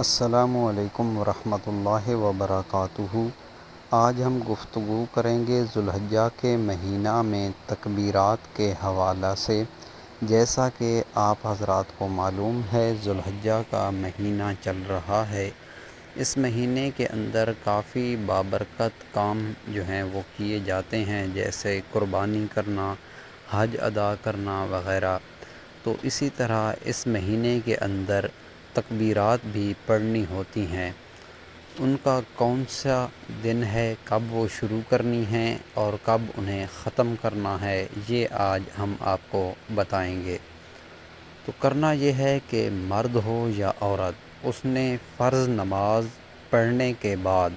السلام علیکم ورحمۃ اللہ وبرکاتہ۔ آج ہم گفتگو کریں گے ذوالحجہ کے مہینہ میں تکبیرات کے حوالہ سے۔ جیسا کہ آپ حضرات کو معلوم ہے، ذوالحجہ کا مہینہ چل رہا ہے۔ اس مہینے کے اندر کافی بابرکت کام جو ہیں وہ کیے جاتے ہیں، جیسے قربانی کرنا، حج ادا کرنا وغیرہ۔ تو اسی طرح اس مہینے کے اندر تکبیرات بھی پڑھنی ہوتی ہیں۔ ان کا کون سا دن ہے، کب وہ شروع کرنی ہیں اور کب انہیں ختم کرنا ہے، یہ آج ہم آپ کو بتائیں گے۔ تو کرنا یہ ہے کہ مرد ہو یا عورت، اس نے فرض نماز پڑھنے کے بعد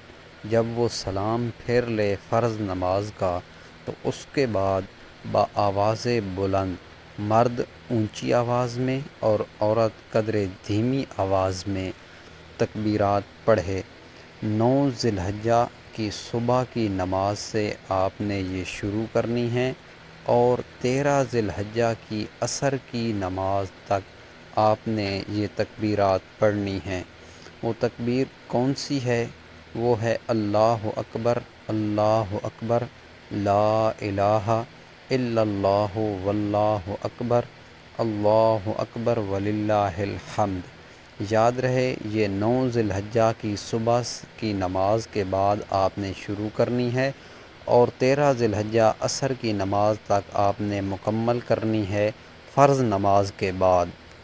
جب وہ سلام پھیر لے فرض نماز کا، تو اس کے بعد بآواز بلند، مرد اونچی آواز میں اور عورت قدرے دھیمی آواز میں تکبیرات پڑھے۔ 9 ذی الحجہ کی صبح کی نماز سے آپ نے یہ شروع کرنی ہے اور 13 ذی الحجہ کی عصر کی نماز تک آپ نے یہ تکبیرات پڑھنی ہیں۔ وہ تکبیر کون سی ہے؟ وہ ہے اللہ اکبر، اللہ اکبر، لا الہ الا اللہ واللہ اکبر، اللہ اکبر وللہ الحمد۔ یاد رہے، یہ 9 ذی الحجہ کی صبح کی نماز کے بعد آپ نے شروع کرنی ہے اور 13 ذی الحجہ عصر کی نماز تک آپ نے مکمل کرنی ہے فرض نماز کے بعد۔